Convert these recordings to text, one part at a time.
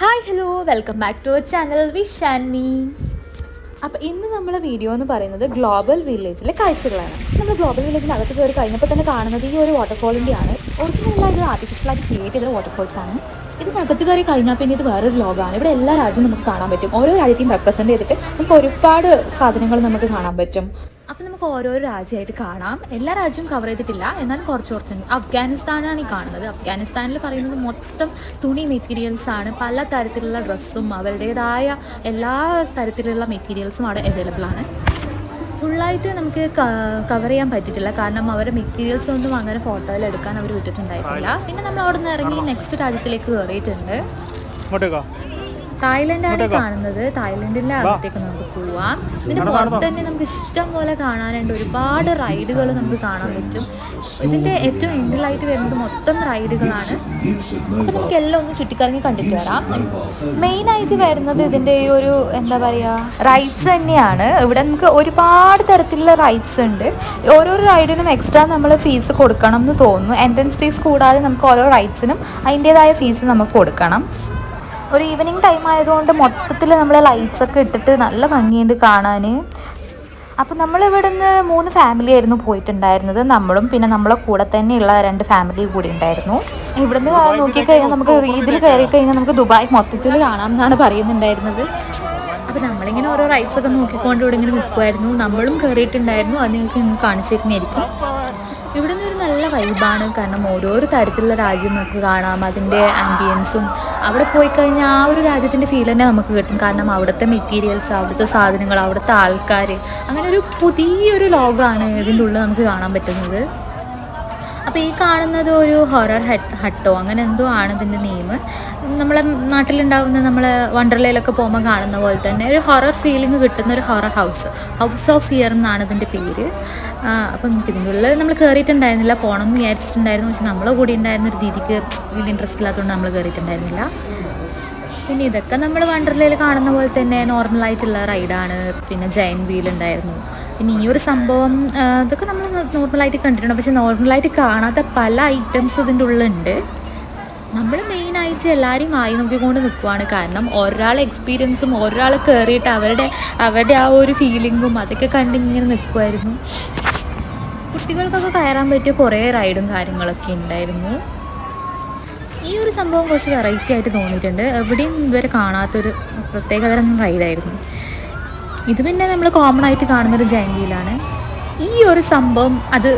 Hi hello welcome back to our channel wish and me. അപ്പോൾ ഇന്ന് നമ്മളെ video എന്ന് പറയുന്നത് ഗ്ലോബൽ വില്ലേജിലെ കാഴ്ചകളാണ്. നമ്മൾ ഗ്ലോബൽ വില്ലേജിനകത്ത് കയറി കഴിഞ്ഞപ്പോൾ തന്നെ കാണുന്നത് ഈ ഒരു വാട്ടർഫോളിൻ്റെയാണ്. ഒറിജിനലായി ഇത് ആർട്ടിഫിഷ്യലായിട്ട് ക്രിയേറ്റ് ചെയ്ത വാട്ടർഫോൾസ് ആണ്. ഇതിനകത്ത് കയറി കഴിഞ്ഞാൽ പിന്നെ ഇത് വേറൊരു ലോകമാണ്. ഇവിടെ എല്ലാ രാജ്യവും നമുക്ക് കാണാൻ പറ്റും. ഓരോ രാജ്യത്തെയും റെപ്രസെൻറ്റ് ചെയ്തിട്ട് നമുക്ക് ഒരുപാട് സാധനങ്ങൾ നമുക്ക് കാണാൻ പറ്റും. അപ്പം നമുക്ക് ഓരോരോ രാജ്യമായിട്ട് കാണാം. എല്ലാ രാജ്യവും കവർ ചെയ്തിട്ടില്ല, എന്നാലും കുറച്ചുണ്ട്. അഫ്ഗാനിസ്ഥാനാണ് ഈ കാണുന്നത്. അഫ്ഗാനിസ്ഥാനിൽ പറയുന്നത് മൊത്തം തുണി മെറ്റീരിയൽസ് ആണ്. പല തരത്തിലുള്ള ഡ്രസ്സും അവരുടേതായ എല്ലാ തരത്തിലുള്ള മെറ്റീരിയൽസും അവിടെ അവൈലബിൾ ആണ്. ഫുള്ളായിട്ട് നമുക്ക് കവർ ചെയ്യാൻ പറ്റിയിട്ടില്ല, കാരണം അവരുടെ മെറ്റീരിയൽസ് ഒന്നും അങ്ങനെ ഫോട്ടോയിൽ എടുക്കാൻ അവർ വിട്ടിട്ടുണ്ടായിട്ടില്ല. പിന്നെ നമ്മൾ അവിടെ നിന്ന് ഇറങ്ങി നെക്സ്റ്റ് രാജ്യത്തിലേക്ക് കയറിയിട്ടുണ്ട്. തായ്ലൻഡാണ് കാണുന്നത്. തായ്ലൻഡിൻ്റെ അകത്തേക്ക് നമുക്ക് പോവാം. ഇതിന് പുറത്ത് തന്നെ നമുക്ക് ഇഷ്ടം പോലെ കാണാനുണ്ട്. ഒരുപാട് റൈഡുകൾ നമുക്ക് കാണാൻ പറ്റും. ഇതിൻ്റെ ഏറ്റവും എൻഡിലായിട്ട് വരുന്നത് മൊത്തം റൈഡുകളാണ്. അപ്പം നമുക്ക് എല്ലാം ഒന്ന് ചുറ്റിക്കറങ്ങി കണ്ടിട്ട് വരാം. മെയിനായിട്ട് വരുന്നത് ഇതിൻ്റെ ഈ ഒരു എന്താ പറയുക റൈഡ്സ് തന്നെയാണ്. ഇവിടെ നമുക്ക് ഒരുപാട് തരത്തിലുള്ള റൈഡ്സ് ഉണ്ട്. ഓരോ റൈഡിനും എക്സ്ട്രാ നമ്മൾ ഫീസ് കൊടുക്കണം എന്ന് തോന്നുന്നു. എൻട്രൻസ് ഫീസ് കൂടാതെ നമുക്ക് ഓരോ റൈഡ്സിനും അതിൻ്റേതായ ഫീസ് നമുക്ക് കൊടുക്കണം. ഒരു ഈവനിങ് ടൈം ആയതുകൊണ്ട് മൊത്തത്തിൽ നമ്മൾ ലൈറ്റ്സൊക്കെ ഇട്ടിട്ട് നല്ല ഭംഗിയുണ്ട് കാണാൻ. അപ്പോൾ നമ്മളിവിടെ നിന്ന് 3 ഫാമിലി ആയിരുന്നു പോയിട്ടുണ്ടായിരുന്നത്. നമ്മളും പിന്നെ നമ്മളെ കൂടെ തന്നെയുള്ള 2 ഫാമിലി കൂടി ഉണ്ടായിരുന്നു. ഇവിടെ നിന്ന് നോക്കിക്കഴിഞ്ഞാൽ നമുക്ക് ഇതിൽ കയറി കഴിഞ്ഞാൽ നമുക്ക് ദുബായ് മൊത്തത്തിൽ കാണാം എന്നാണ് പറയുന്നുണ്ടായിരുന്നത്. അപ്പോൾ നമ്മളിങ്ങനെ ഓരോ റൈഡ്സൊക്കെ നോക്കിക്കൊണ്ട് ഇവിടെ ഇങ്ങനെ നിൽക്കുമായിരുന്നു. നമ്മളും കയറിയിട്ടുണ്ടായിരുന്നു. അത് നിങ്ങൾക്ക് കാണിച്ചു തരുന്നതായിരിക്കും. ഇവിടെ നിന്ന് ഒരു നല്ല വൈബാണ്, കാരണം ഓരോരോ തരത്തിലുള്ള രാജ്യം നമുക്ക് കാണാം. അതിൻ്റെ ആംബിയൻസും അവിടെ പോയി കഴിഞ്ഞാൽ ആ ഒരു രാജ്യത്തിൻ്റെ ഫീൽ തന്നെ നമുക്ക് കിട്ടും. കാരണം അവിടുത്തെ മെറ്റീരിയൽസ്, അവിടുത്തെ സാധനങ്ങൾ, അവിടുത്തെ ആൾക്കാർ, അങ്ങനെ ഒരു പുതിയൊരു ലോകമാണ് ഇതിൻ്റെ ഉള്ളിൽ നമുക്ക് കാണാൻ പറ്റുന്നത്. അപ്പോൾ ഈ കാണുന്നത് ഒരു ഹൊറർ ഹട്ടോ അങ്ങനെ എന്തോ ആണ് ഇതിൻ്റെ നെയിം. നമ്മളെ നാട്ടിലുണ്ടാകുന്ന നമ്മൾ വണ്ടർലയിലൊക്കെ പോകുമ്പോൾ കാണുന്ന പോലെ തന്നെ ഒരു ഹൊറർ ഫീലിംഗ് കിട്ടുന്ന ഒരു ഹൊറർ ഹൗസ് ഓഫ് ഫിയർ എന്നാണ് ഇതിൻ്റെ പേര്. അപ്പം ഇതിൻ്റെ ഉള്ളിൽ നമ്മൾ കയറിയിട്ടുണ്ടായിരുന്നില്ല. പോകണം എന്ന് വിചാരിച്ചിട്ടുണ്ടായിരുന്നു, പക്ഷെ നമ്മളെ കൂടി ഉണ്ടായിരുന്ന ഒരു രീതിക്ക് വലിയ ഇൻട്രസ്റ്റ് ഇല്ലാത്തതുകൊണ്ട് നമ്മൾ കയറിയിട്ടുണ്ടായിരുന്നില്ല. പിന്നെ ഇതൊക്കെ നമ്മൾ വണ്ടർലയിൽ കാണുന്ന പോലെ തന്നെ നോർമലായിട്ടുള്ള റൈഡാണ്. പിന്നെ ജയൻറ്റ് വീൽ ഉണ്ടായിരുന്നു. പിന്നെ ഈ ഒരു സംഭവം ഇതൊക്കെ നമ്മൾ നോർമലായിട്ട് കണ്ടിട്ടുണ്ട്, പക്ഷെ നോർമലായിട്ട് കാണാത്ത പല ഐറ്റംസ് ഇതിൻ്റെ ഉള്ളിലുണ്ട്. നമ്മൾ മെയിനായിട്ട് എല്ലാവരെയും വായി നോക്കിക്കൊണ്ട് നിൽക്കുവാണ്, കാരണം ഒരാളെ എക്സ്പീരിയൻസും ഒരാൾ കയറിയിട്ട് അവരുടെ ആ ഒരു ഫീലിങ്ങും അതൊക്കെ കണ്ടിങ്ങനെ നിൽക്കുമായിരുന്നു. കുട്ടികൾക്കൊക്കെ കയറാൻ പറ്റിയ കുറേ റൈഡും കാര്യങ്ങളൊക്കെ ഉണ്ടായിരുന്നു. ഈ ഒരു സംഭവം കുറച്ച് വെറൈറ്റി ആയിട്ട് തോന്നിയിട്ടുണ്ട്. എവിടെയും ഇതുവരെ കാണാത്തൊരു പ്രത്യേകതരം റൈഡായിരുന്നു ഇത്. പിന്നെ നമ്മൾ കോമൺ ആയിട്ട് കാണുന്നൊരു ജയൻറ്റ് വീലാണ്. ഈ ഒരു സംഭവം അത്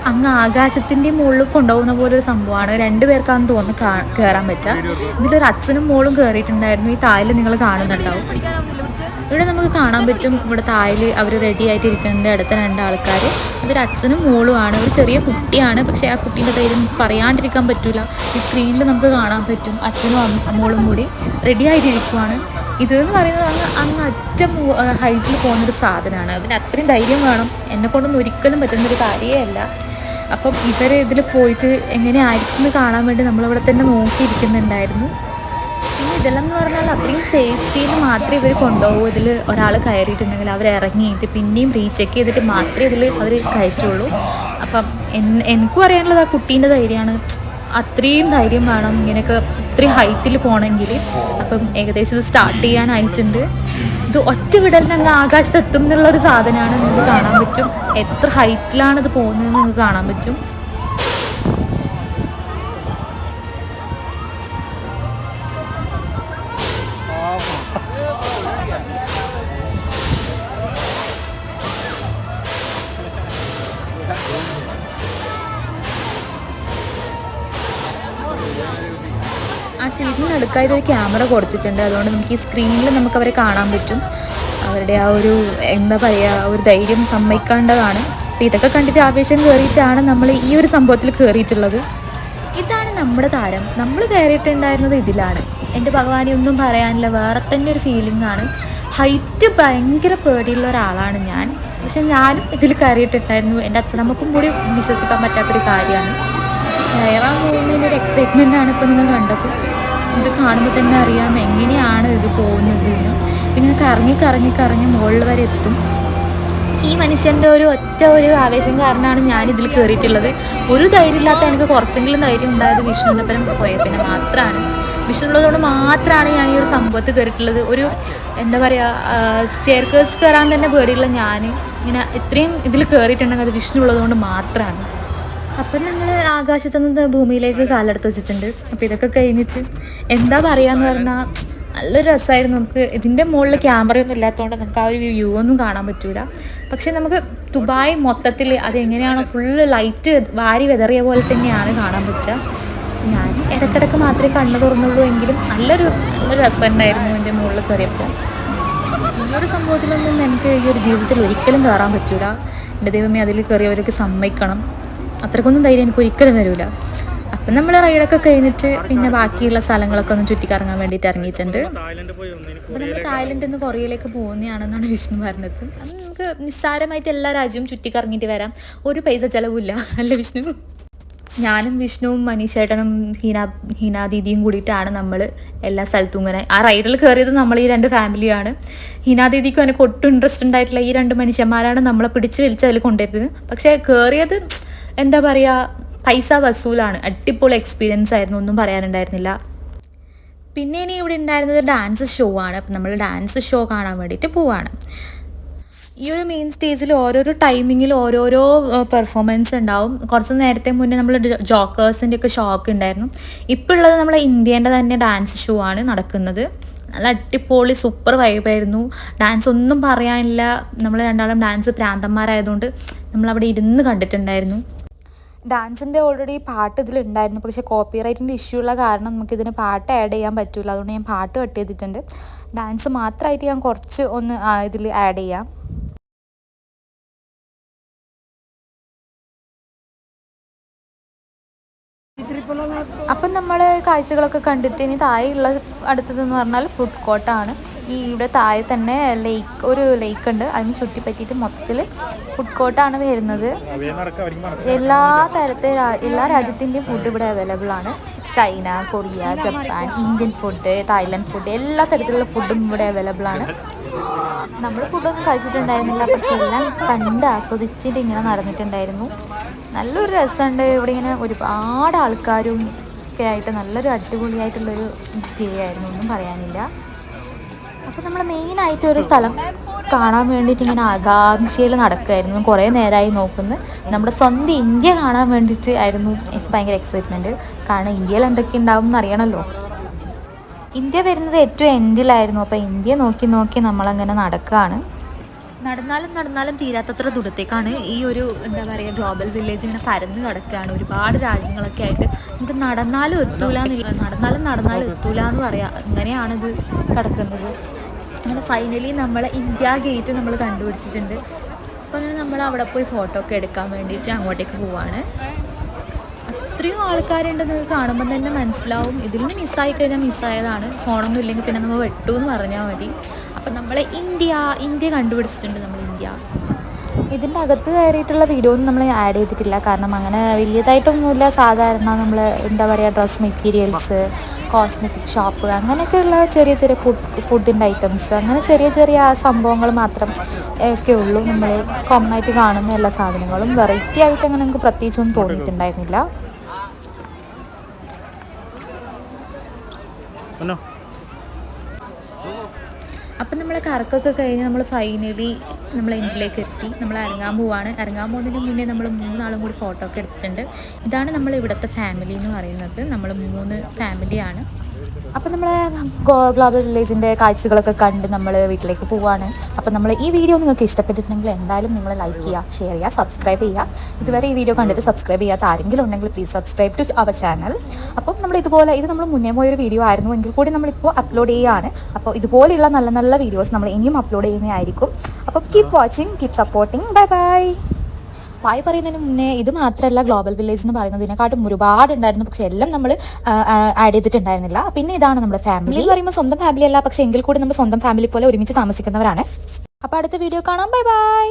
അങ്ങ് ആകാശത്തിൻ്റെ മുകളിൽ കൊണ്ടുപോകുന്ന പോലൊരു സംഭവമാണ്. 2 പേർക്കാണെന്ന് തോന്നുന്നു കയറാൻ പറ്റുക. ഇതിലൊരു അച്ഛനും മോളും കയറിയിട്ടുണ്ടായിരുന്നു. ഈ തായിൽ നിങ്ങൾ കാണുന്നുണ്ടാവും. ഇവിടെ നമുക്ക് കാണാൻ പറ്റും, ഇവിടെ തായിൽ അവർ റെഡി ആയിട്ടിരിക്കുന്നതിൻ്റെ അടുത്ത 2 ആൾക്കാർ. അതൊരു അച്ഛനും മോളുമാണ്. ഒരു ചെറിയ കുട്ടിയാണ്, പക്ഷേ ആ കുട്ടീൻ്റെ ധൈര്യം പറയാണ്ടിരിക്കാൻ പറ്റില്ല. ഈ സ്ക്രീനിൽ നമുക്ക് കാണാൻ പറ്റും അച്ഛനും മോളും കൂടി റെഡി ആയിട്ടിരിക്കുവാണ്. ഇതെന്ന് പറയുന്നത് അങ്ങ് അറ്റം ഹൈറ്റിൽ പോകുന്നൊരു സാധനമാണ്. അതിന് അത്രയും ധൈര്യം വേണം. എന്നെക്കൊണ്ടൊന്നും ഒരിക്കലും പറ്റുന്നൊരു കാര്യമേ അല്ല. അപ്പം ഇവർ ഇതിൽ പോയിട്ട് എങ്ങനെയായിരിക്കും എന്ന് കാണാൻ വേണ്ടി നമ്മളിവിടെ തന്നെ നോക്കിയിരിക്കുന്നുണ്ടായിരുന്നു. പിന്നെ ഇതെല്ലാം എന്ന് പറഞ്ഞാൽ അത്രയും സേഫ്റ്റിയിൽ മാത്രമേ ഇവർ കൊണ്ടുപോകൂ. ഇതിൽ ഒരാൾ കയറിയിട്ടുണ്ടെങ്കിൽ അവർ ഇറങ്ങിയിട്ട് പിന്നെയും റീചെക്ക് ചെയ്തിട്ട് മാത്രമേ ഇതിൽ അവർ കയറ്റുള്ളൂ. അപ്പം എനിക്ക് പറയാനുള്ളത് ആ കുട്ടീൻ്റെ ധൈര്യമാണ്. അത്രയും ധൈര്യം വേണം ഇങ്ങനെയൊക്കെ ഇത്രയും ഹൈറ്റിൽ പോകണമെങ്കിൽ. അപ്പം ഏകദേശം ഇത് സ്റ്റാർട്ട് ചെയ്യാനായിട്ടുണ്ട്. ഇത് ഒറ്റ വിടലിന് അങ്ങ് ആകാശത്തെത്തും എന്നുള്ളൊരു സാധനമാണ്. നിങ്ങൾക്ക് കാണാൻ പറ്റും എത്ര ഹൈറ്റിലാണ് ഇത് പോകുന്നതെന്ന് നിങ്ങൾക്ക് കാണാൻ പറ്റും. ആ സീറ്റിന് അടുക്കായിട്ട് ഒരു ക്യാമറ കൊടുത്തിട്ടുണ്ട്. അതുകൊണ്ട് നമുക്ക് ഈ സ്ക്രീനിൽ നമുക്ക് അവരെ കാണാൻ പറ്റും. അവരുടെ ആ ഒരു എന്താ പറയുക ഒരു ധൈര്യം സമ്മതിക്കേണ്ടതാണ്. അപ്പോൾ ഇതൊക്കെ കണ്ടിട്ട് ആവേശം കയറിയിട്ടാണ് നമ്മൾ ഈ ഒരു സംഭവത്തിൽ കയറിയിട്ടുള്ളത്. ഇതാണ് നമ്മുടെ താരം. നമ്മൾ കയറിയിട്ടുണ്ടായിരുന്നത് ഇതിലാണ്. എൻ്റെ ഭഗവാനെ ഒന്നും പറയാനില്ല, വേറെ തന്നെ ഒരു ഫീലിംഗ് ആണ്. ഹൈറ്റ് ഭയങ്കര പേടിയുള്ള ഒരാളാണ് ഞാൻ, പക്ഷെ ഞാനും ഇതിൽ കയറിയിട്ടുണ്ടായിരുന്നു. എൻ്റെ അച്ഛനമ്മക്കും കൂടി വിശ്വസിക്കാൻ പറ്റാത്തൊരു കാര്യമാണ്. കയറാൻ പോകുന്നതിൻ്റെ ഒരു എക്സൈറ്റ്മെൻറ്റാണ് ഇപ്പോൾ നിങ്ങൾ കണ്ടത്. ഇത് കാണുമ്പോൾ തന്നെ അറിയാം എങ്ങനെയാണ് ഇത് പോകുന്നത്. ഇതിങ്ങനെ കറങ്ങി മുകളിൽ വരെ എത്തും. ഈ മനുഷ്യൻ്റെ ഒറ്റ ആവേശം കാരണമാണ് ഞാനിതിൽ കയറിയിട്ടുള്ളത്. ഒരു ധൈര്യം ഇല്ലാത്ത എനിക്ക് കുറച്ചെങ്കിലും ധൈര്യം ഉണ്ടായത് വിഷ്ണുവിനൊപ്പം പോയ പിന്നെ മാത്രമാണ്. വിഷ്ണു ഉള്ളതുകൊണ്ട് മാത്രമാണ് ഞാൻ ഈ ഒരു സംഭവത്ത് കയറിയിട്ടുള്ളത്. ഒരു എന്താ പറയുക, സ്റ്റെയർകേഴ്സ് കയറാൻ തന്നെ പേടിയുള്ള ഞാൻ ഇങ്ങനെ ഇത്രയും ഇതിൽ കയറിയിട്ടുണ്ടെങ്കിൽ അത് വിഷ്ണു ഉള്ളതുകൊണ്ട് മാത്രമാണ്. അപ്പം ഞങ്ങൾ ആകാശത്തുനിന്ന് ഭൂമിയിലേക്ക് കാലെടുത്ത് വെച്ചിട്ടുണ്ട്. അപ്പോൾ ഇതൊക്കെ കഴിഞ്ഞിട്ട് എന്താ പറയുകയെന്ന് പറഞ്ഞാൽ നല്ലൊരു രസമായിരുന്നു. നമുക്ക് ഇതിൻ്റെ മുകളിൽ ക്യാമറയൊന്നും ഇല്ലാത്തതുകൊണ്ട് നമുക്ക് ആ ഒരു വ്യൂ ഒന്നും കാണാൻ പറ്റില്ല. പക്ഷേ നമുക്ക് ദുബായ് മൊത്തത്തിൽ അതെങ്ങനെയാണോ ഫുള്ള് ലൈറ്റ് വാരി വെതറിയ പോലെ തന്നെയാണ് കാണാൻ പറ്റുക. ഞാൻ ഇടയ്ക്കിടയ്ക്ക് മാത്രമേ കണ്ണു തുറന്നുള്ളൂ എങ്കിലും നല്ലൊരു രസമുണ്ടായിരുന്നു ഇതിൻ്റെ മുകളിൽ കയറിയപ്പോൾ. ഈ ഒരു സംഭവത്തിലൊന്നും എനിക്ക് ഈ ഒരു ജീവിതത്തിൽ ഒരിക്കലും കയറാൻ പറ്റില്ല. എൻ്റെ ദൈവമേ, അതിൽ കയറിയവരൊക്കെ സമ്മതിക്കണം. അത്രക്കൊന്നും ധൈര്യം എനിക്ക് ഒരിക്കലും വരില്ല. അപ്പം നമ്മൾ റൈഡൊക്കെ കഴിഞ്ഞിട്ട് പിന്നെ ബാക്കിയുള്ള സ്ഥലങ്ങളൊക്കെ ഒന്ന് ചുറ്റിക്കറങ്ങാൻ വേണ്ടിയിട്ട് ഇറങ്ങിയിട്ടുണ്ട്. അപ്പം നമ്മൾ തായ്ലൻഡിൽ നിന്ന് കൊറിയയിലേക്ക് പോകുന്നതാണെന്നാണ് വിഷ്ണു പറഞ്ഞത്. അത് നമുക്ക് നിസ്സാരമായിട്ട് എല്ലാ രാജ്യവും ചുറ്റിക്കറങ്ങിയിട്ട് വരാം, ഒരു പൈസ ചിലവില്ല, അല്ല വിഷ്ണു? ഞാനും വിഷ്ണുവും മനീഷേട്ടനും ഹീന ദീദിയും കൂടിയിട്ടാണ് നമ്മൾ എല്ലാ സ്ഥലത്തും ഇങ്ങനെ ആ റൈഡിൽ കയറിയത്. നമ്മൾ ഈ 2 ഫാമിലിയാണ്. ഹീന ദീദിക്കും എനിക്ക് ഒട്ടും ഇൻട്രസ്റ്റ് ഉണ്ടായിട്ടില്ല. ഈ 2 മനുഷ്യന്മാരാണ് നമ്മളെ പിടിച്ച് വലിച്ച് അതിൽ കൊണ്ടുവരുന്നത്. പക്ഷേ കയറിയത് എന്താ പറയുക, പൈസ വസൂലാണ്. അടിപൊളി എക്സ്പീരിയൻസ് ആയിരുന്നു, ഒന്നും പറയാനുണ്ടായിരുന്നില്ല. പിന്നെ ഇനി ഇവിടെ ഉണ്ടായിരുന്നത് ഡാൻസ് ഷോ ആണ്. അപ്പം നമ്മൾ ഡാൻസ് ഷോ കാണാൻ വേണ്ടിയിട്ട് പോവാണ്. ഈ ഒരു മെയിൻ സ്റ്റേജിൽ ഓരോരോ ടൈമിങ്ങിൽ ഓരോരോ പെർഫോമൻസ് ഉണ്ടാവും. കുറച്ച് നേരത്തെ മുന്നേ നമ്മൾ ജോക്കേഴ്സിൻ്റെ ഒക്കെ ഷോക്ക് ഉണ്ടായിരുന്നു. ഇപ്പോൾ ഉള്ളത് നമ്മളെ ഇന്ത്യേൻ്റെ തന്നെ ഡാൻസ് ഷോ ആണ് നടക്കുന്നത്. നല്ല അടിപൊളി സൂപ്പർ വൈബായിരുന്നു. ഡാൻസ് ഒന്നും പറയാനില്ല. നമ്മൾ രണ്ടാളും ഡാൻസ് പ്രാന്തന്മാരായതുകൊണ്ട് നമ്മളവിടെ ഇരുന്ന് കണ്ടിട്ടുണ്ടായിരുന്നു. ഡാൻസിൻ്റെ ഓൾറെഡി പാട്ട് ഇതിലുണ്ടായിരുന്നു. പക്ഷേ കോപ്പിറൈറ്റിൻ്റെ ഇഷ്യൂ ഉള്ള കാരണം നമുക്കിതിന് പാട്ട് ആഡ് ചെയ്യാൻ പറ്റില്ല. അതുകൊണ്ട് ഞാൻ പാട്ട് കട്ട് ചെയ്തിട്ടുണ്ട്. ഡാൻസ് മാത്രമായിട്ട് ഞാൻ കുറച്ച് ഒന്ന് ഇതിൽ ആഡ് ചെയ്യാം. അപ്പം നമ്മൾ കാഴ്ചകളൊക്കെ കണ്ടിട്ട് ഇനി താഴെയുള്ള അടുത്തതെന്ന് പറഞ്ഞാൽ ഫുഡ് കോർട്ടാണ്. ഈ ഇവിടെ താഴെ തന്നെ ഒരു ലേക്ക് ഉണ്ട്. അതിന് ചുറ്റിപ്പറ്റിയിട്ട് മൊത്തത്തിൽ ഫുഡ് കോർട്ടാണ് വരുന്നത്. എല്ലാ രാജ്യത്തിൻ്റെയും ഫുഡ് ഇവിടെ അവൈലബിൾ ആണ്. China, Korea, Japan, Indian food, Thailand food, എല്ലാ തരത്തിലുള്ള ഫുഡും ഇവിടെ അവൈലബിൾ ആണ്. നമ്മൾ ഫുഡൊന്നും കഴിച്ചിട്ടുണ്ടായിരുന്നില്ല, പക്ഷെ എല്ലാം കണ്ട് ആസ്വദിച്ചിട്ട് ഇങ്ങനെ നടന്നിട്ടുണ്ടായിരുന്നു. നല്ലൊരു രസമുണ്ട്. ഇവിടെ ഇങ്ങനെ ഒരുപാട് ആൾക്കാരും ഒക്കെ ആയിട്ട് നല്ലൊരു അടിപൊളിയായിട്ടുള്ളൊരു ഡേ ആയിരുന്നു, ഒന്നും പറയാനില്ല. അപ്പോൾ നമ്മൾ മെയിനായിട്ട് ഒരു സ്ഥലം കാണാൻ വേണ്ടിയിട്ട് ഇങ്ങനെ ആകാംക്ഷയിൽ നടക്കുമായിരുന്നു. കുറേ നേരമായി നോക്കുന്നു. നമ്മുടെ സ്വന്തം ഇന്ത്യ കാണാൻ വേണ്ടിയിട്ട് ആയിരുന്നു എനിക്ക് ഭയങ്കര എക്സൈറ്റ്മെൻറ്റ്. കാരണം ഇന്ത്യയിൽ എന്തൊക്കെ ഉണ്ടാവും എന്നറിയണമല്ലോ. ഇന്ത്യ വരുന്നത് ഏറ്റവും എൻഡിലായിരുന്നു. അപ്പോൾ ഇന്ത്യ നോക്കി നമ്മളങ്ങനെ നടക്കുകയാണ്. നടന്നാലും തീരാത്തത്ര ദൂരത്തേക്കാണ് ഈ ഒരു എന്താ പറയുക ഗ്ലോബൽ വില്ലേജ് ഇങ്ങനെ പരന്ന് കിടക്കുകയാണ്. ഒരുപാട് രാജ്യങ്ങളൊക്കെ ആയിട്ട് നമുക്ക് നടന്നാലും എത്തൂല എന്ന് പറയാം. അങ്ങനെയാണിത് കിടക്കുന്നത്. അങ്ങനെ ഫൈനലി നമ്മൾ ഇന്ത്യ ഗേറ്റ് നമ്മൾ കണ്ടുപിടിച്ചിട്ടുണ്ട്. അപ്പോൾ അങ്ങനെ നമ്മൾ അവിടെ പോയി ഫോട്ടോ ഒക്കെ എടുക്കാൻ വേണ്ടിയിട്ട് അങ്ങോട്ടേക്ക് പോവാണ്. അത്രയും ആൾക്കാരുണ്ടെന്ന് കാണുമ്പോൾ തന്നെ മനസ്സിലാവും. ഇതിൽ നിന്ന് മിസ്സായി കഴിഞ്ഞാൽ മിസ്സായതാണ്. ഫോണൊന്നും ഇല്ലെങ്കിൽ പിന്നെ നമ്മൾ വെട്ടു എന്ന് പറഞ്ഞാൽ മതി. അപ്പം നമ്മൾ ഇന്ത്യ കണ്ടുപിടിച്ചിട്ടുണ്ട്. നമ്മൾ ഇന്ത്യ ഇതിൻ്റെ അകത്ത് കയറിയിട്ടുള്ള വീഡിയോ ഒന്നും നമ്മൾ ആഡ് ചെയ്തിട്ടില്ല. കാരണം അങ്ങനെ വലിയതായിട്ടൊന്നുമില്ല. സാധാരണ നമ്മൾ എന്താ പറയുക ഡ്രസ് മെറ്റീരിയൽസ്, കോസ്മെറ്റിക് ഷോപ്പ്, അങ്ങനെയൊക്കെയുള്ള ചെറിയ ഫുഡിൻ്റെ ഐറ്റംസ്, അങ്ങനെ ചെറിയ സംഭവങ്ങൾ മാത്രം ഒക്കെ ഉള്ളൂ. നമ്മൾ കോമൺ ആയിട്ട് കാണുന്ന എല്ലാ സാധനങ്ങളും. വെറൈറ്റി ആയിട്ട് അങ്ങനെ നമുക്ക് പ്രത്യേകിച്ചൊന്നും തോന്നിയിട്ടുണ്ടായിരുന്നില്ല. അപ്പം നമ്മൾ കറക്കൊക്കെ കഴിഞ്ഞ് നമ്മൾ ഫൈനലി നമ്മൾ എൻഡിലേക്ക് എത്തി. നമ്മൾ ഇറങ്ങാൻ പോകുന്നതിന് മുന്നേ നമ്മൾ 3 ആളും കൂടി ഫോട്ടോ ഒക്കെ എടുത്തിട്ടുണ്ട്. ഇതാണ് നമ്മൾ ഇവിടുത്തെ ഫാമിലി എന്ന് പറയുന്നത്. നമ്മൾ 3 ഫാമിലിയാണ്. അപ്പം നമ്മൾ ഗ്ലോബൽ വില്ലേജിൻ്റെ കാഴ്ചകളൊക്കെ കണ്ട് നമ്മൾ വീട്ടിലേക്ക് പോവുകയാണ്. അപ്പം നമ്മൾ ഈ വീഡിയോ നിങ്ങൾക്ക് ഇഷ്ടപ്പെട്ടിട്ടുണ്ടെങ്കിൽ എന്തായാലും നിങ്ങൾ ലൈക്ക് ചെയ്യുക, ഷെയർ ചെയ്യുക, സബ്സ്ക്രൈബ് ചെയ്യുക. ഇതുവരെ ഈ വീഡിയോ കണ്ടിട്ട് സബ്സ്ക്രൈബ് ചെയ്യാത്ത ആരെങ്കിലും ഉണ്ടെങ്കിൽ please subscribe to our channel. അപ്പം നമ്മൾ ഇത് നമ്മൾ മുന്നേ പോയൊരു വീഡിയോ ആയിരുന്നു എങ്കിൽ കൂടി നമ്മളിപ്പോൾ അപ്ലോഡ് ചെയ്യുകയാണ്. അപ്പോൾ ഇതുപോലെയുള്ള നല്ല വീഡിയോസ് നമ്മൾ ഇനിയും അപ്ലോഡ് ചെയ്യുന്നതായിരിക്കും. അപ്പോൾ keep watching, keep supporting. Bye. വായി പറയുന്നതിന് മുന്നേ ഇത് മാത്രമല്ല, ഗ്ലോബൽ വില്ലേജ് എന്ന് പറയുന്നതിനെക്കാട്ടും ഒരുപാടുണ്ടായിരുന്നു. പക്ഷേ എല്ലാം നമ്മൾ ആഡ് ചെയ്തിട്ടുണ്ടായിരുന്നില്ല. പിന്നെ ഇതാണ് നമ്മുടെ ഫാമിലി എന്ന് പറയുമ്പോൾ സ്വന്തം ഫാമിലി അല്ല, പക്ഷേ എങ്കിൽ കൂടി നമ്മൾ സ്വന്തം ഫാമിലി പോലെ ഒരുമിച്ച് താമസിക്കുന്നവരാണ്. അപ്പോൾ അടുത്ത വീഡിയോ കാണാം. ബൈ.